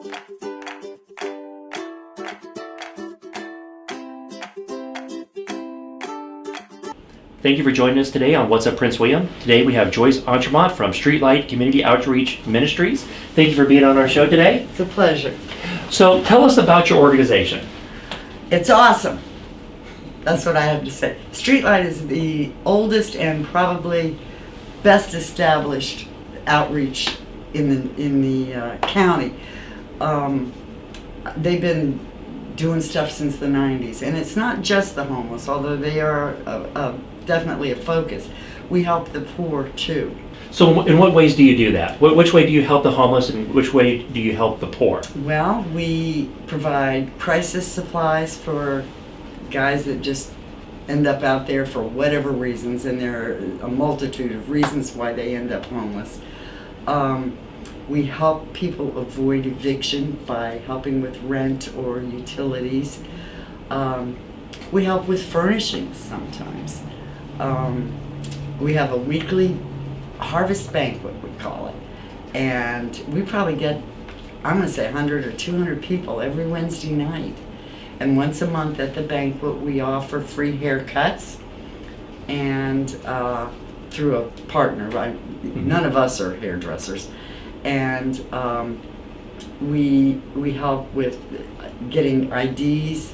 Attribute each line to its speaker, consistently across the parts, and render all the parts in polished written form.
Speaker 1: Thank you for joining us today on What's Up Prince William. Today we have Joyce Entremont from Streetlight Community Outreach Ministries. Thank you for being on our show today.
Speaker 2: It's a pleasure.
Speaker 1: So tell us about your organization.
Speaker 2: It's awesome. That's what I have to say. Streetlight is the oldest and probably best established outreach in the county. They've been doing stuff since the 90s, and it's not just the homeless, although they are definitely a focus. We help the poor too.
Speaker 1: So in what ways do you do that? Which way do you help the homeless and which way do you help the poor?
Speaker 2: Well, we provide crisis supplies for guys that just end up out there for whatever reasons, and there are a multitude of reasons why they end up homeless. We help people avoid eviction by helping with rent or utilities. We help with furnishings sometimes. We have a weekly Harvest Banquet, we call it, and we probably get, I'm going to say 100 or 200 people every Wednesday night. And once a month at the banquet we offer free haircuts, and through a partner, right? Mm-hmm. None of us are hairdressers. And we help with getting IDs,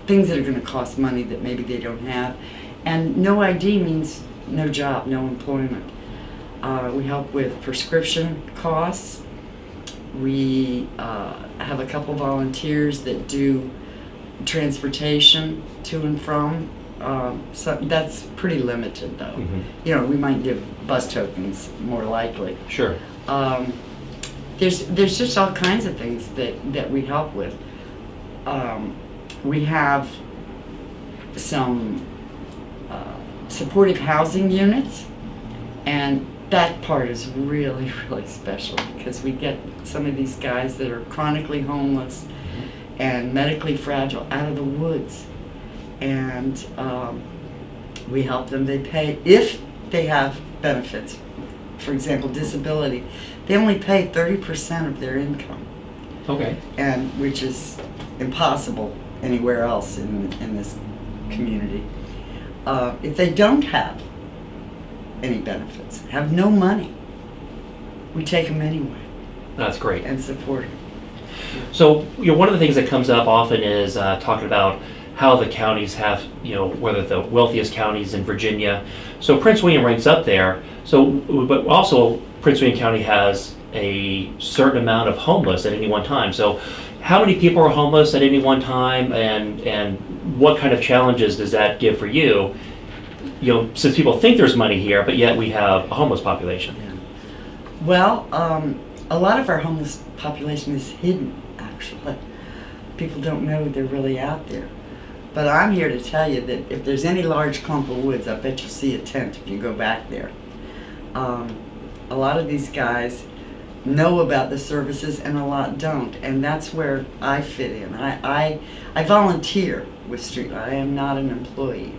Speaker 2: things that are going to cost money that maybe they don't have. And no ID means no job, no employment. We help with prescription costs. We have a couple volunteers that do transportation to and from. So that's pretty limited, though. Mm-hmm. We might give bus tokens more likely.
Speaker 1: Sure.
Speaker 2: There's just all kinds of things that we help with. We have some supportive housing units, and that part is really, really special because we get some of these guys that are chronically homeless and medically fragile out of the woods, and we help them. They pay, if they have benefits, for example, disability, they only pay 30% of their income.
Speaker 1: Okay.
Speaker 2: And which is impossible anywhere else in this community. If they don't have any benefits, have no money, we take them anyway.
Speaker 1: That's great.
Speaker 2: And support them.
Speaker 1: So, one of the things that comes up often is talking about how the counties have, whether the wealthiest counties in Virginia. So Prince William ranks up there. So, but also Prince William County has a certain amount of homeless at any one time. So how many people are homeless at any one time, and what kind of challenges does that give for you? Since people think there's money here, but yet we have a homeless population.
Speaker 2: Yeah. Well, a lot of our homeless population is hidden, actually. People don't know they're really out there. But I'm here to tell you that if there's any large clump of woods, I bet you'll see a tent if you go back there. A lot of these guys know about the services and a lot don't, and that's where I fit in. I volunteer with Streetlight. I am not an employee,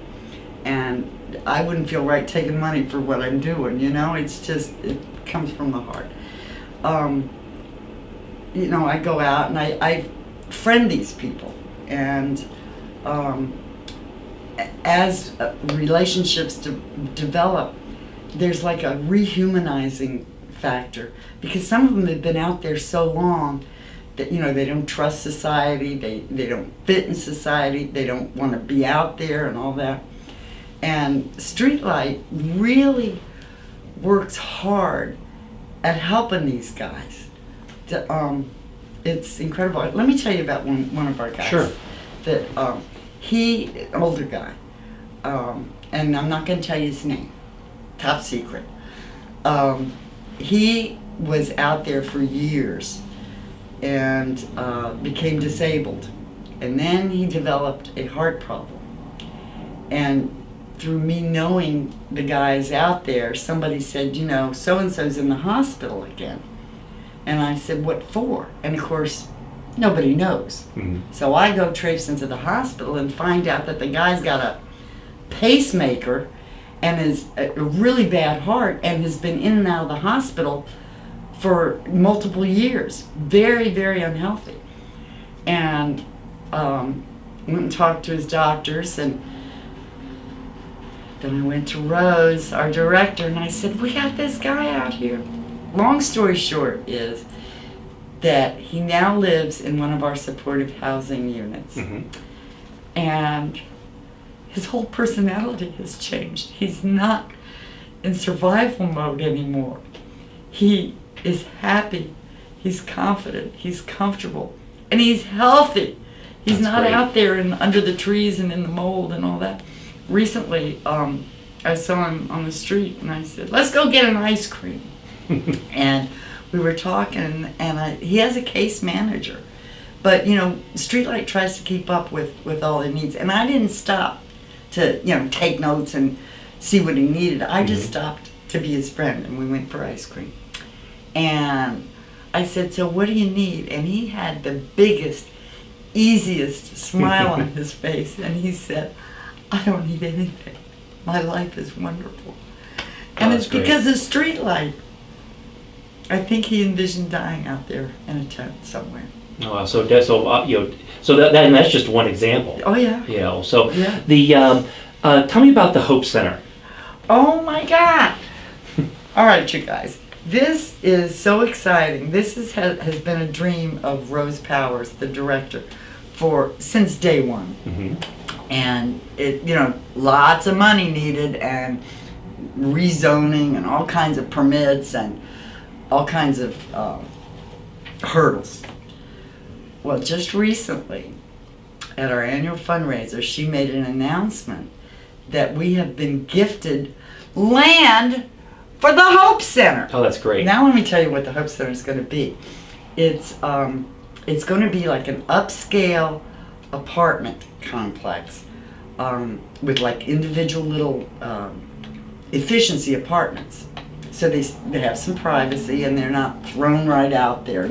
Speaker 2: and I wouldn't feel right taking money for what I'm doing. It's just, it comes from the heart. I go out and I friend these people, and as relationships develop, there's like a rehumanizing factor, because some of them have been out there so long that they don't trust society, they don't fit in society, they don't want to be out there and all that. And Streetlight really works hard at helping these guys. It's incredible. Let me tell you about one of our guys.
Speaker 1: Sure.
Speaker 2: That an older guy, and I'm not going to tell you his name, top secret. He was out there for years and became disabled, and then he developed a heart problem. And through me knowing the guys out there, somebody said, so-and-so's in the hospital again. And I said, what for? And of course, nobody knows. Mm-hmm. So I go traipse into the hospital and find out that the guy's got a pacemaker and is a really bad heart and has been in and out of the hospital for multiple years. Very, very unhealthy. And went and talked to his doctors, and then I went to Rose, our director, and I said, we got this guy out here. Long story short is that he now lives in one of our supportive housing units.
Speaker 1: Mm-hmm.
Speaker 2: And his whole personality has changed. He's not in survival mode anymore. He is happy, he's confident, he's comfortable, and he's healthy. He's
Speaker 1: That's
Speaker 2: not
Speaker 1: great.
Speaker 2: out there and under the trees and in the mold and all that. Recently, I saw him on the street, and I said, let's go get an ice cream. And we were talking, and he has a case manager. But, Streetlight tries to keep up with all he needs. And I didn't stop to, take notes and see what he needed. I just stopped to be his friend, and we went for ice cream. And I said, so what do you need? And he had the biggest, easiest smile on his face. And he said, I don't need anything. My life is wonderful. And it's because of Streetlight. I think he envisioned dying out there in a tent somewhere.
Speaker 1: Oh, so that's just one example.
Speaker 2: Oh yeah.
Speaker 1: Tell me about the Hope Center.
Speaker 2: Oh my God! All right, you guys. This is so exciting. This has been a dream of Rose Powers, the director, since day one.
Speaker 1: Mm-hmm.
Speaker 2: And it, lots of money needed, and rezoning, and all kinds of permits, and all kinds of hurdles. Well, just recently, at our annual fundraiser, she made an announcement that we have been gifted land for the Hope Center.
Speaker 1: Oh, that's great.
Speaker 2: Now let me tell you what the Hope Center is going to be. It's going to be like an upscale apartment complex with like individual little efficiency apartments. So they have some privacy, and they're not thrown right out there,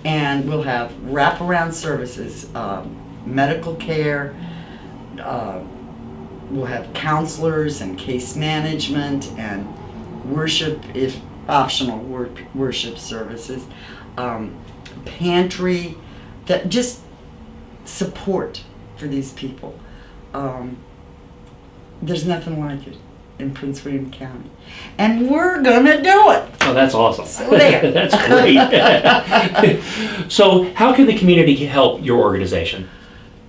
Speaker 2: And we'll have wraparound services, medical care, we'll have counselors and case management and worship, if optional, worship services, pantry, that just support for these people. There's nothing like it in Prince William County. And we're gonna do it.
Speaker 1: Oh, that's awesome.
Speaker 2: So there.
Speaker 1: That's great. So how can the community help your organization?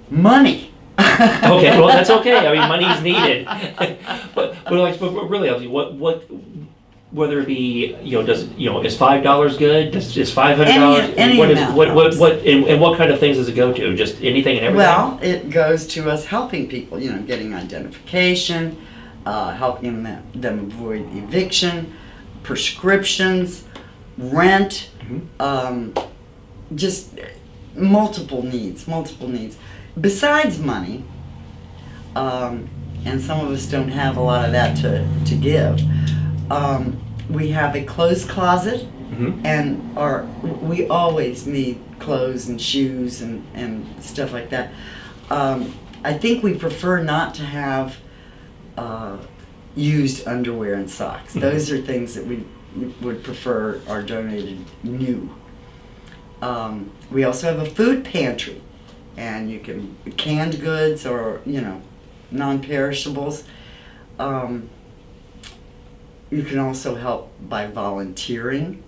Speaker 2: Money.
Speaker 1: Okay, well, that's okay. I mean, money's needed. but really, what, whether it be, is $5 good? Is $500?
Speaker 2: Any amount
Speaker 1: and what kind of things does it go to? Just anything and everything?
Speaker 2: Well, it goes to us helping people, getting identification, helping them avoid eviction, prescriptions, rent, just multiple needs. Besides money, and some of us don't have a lot of that to give, we have a clothes closet, and we always need clothes and shoes and stuff like that. I think we prefer not to have used underwear and socks. Those are things that we would prefer are donated new. We also have a food pantry, and you can canned goods or non-perishables. You can also help by volunteering.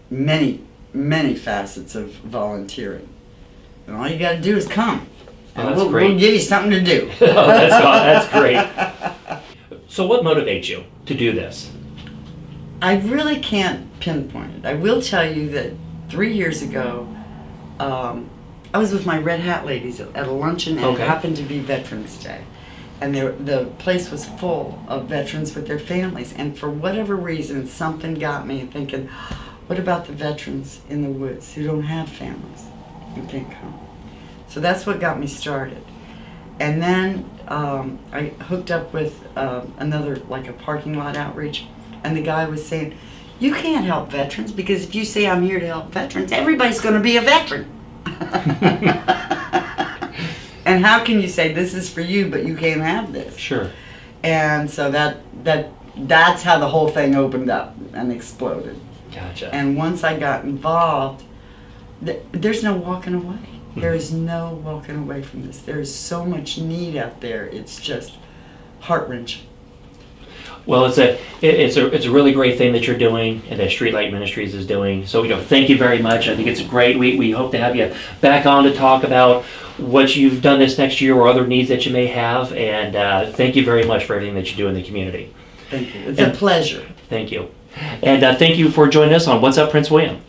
Speaker 2: Many facets of volunteering, and all you got to do is come.
Speaker 1: Oh,
Speaker 2: And
Speaker 1: that's great.
Speaker 2: we'll give you something to do.
Speaker 1: Oh, that's great. So what motivates you to do this?
Speaker 2: I really can't pinpoint it. I will tell you that 3 years ago, I was with my Red Hat ladies at a luncheon, and
Speaker 1: Okay.
Speaker 2: it happened to be Veterans Day. And the place was full of veterans with their families. And for whatever reason, something got me thinking, what about the veterans in the woods who don't have families and can't come? So that's what got me started. And then I hooked up with another, like a parking lot outreach, and the guy was saying, you can't help veterans, because if you say I'm here to help veterans, everybody's going to be a veteran. And how can you say this is for you, but you can't have this?
Speaker 1: Sure.
Speaker 2: And so that that's how the whole thing opened up and exploded.
Speaker 1: Gotcha.
Speaker 2: And once I got involved, there's no walking away. There is no walking away from this. There is so much need out there. It's just heart-wrenching.
Speaker 1: Well, it's a really great thing that you're doing and that Streetlight Ministries is doing. So, thank you very much. I think it's great. We hope to have you back on to talk about what you've done this next year or other needs that you may have. And thank you very much for everything that you do in the community.
Speaker 2: Thank you. It's a pleasure.
Speaker 1: Thank you. And thank you for joining us on What's Up, Prince William.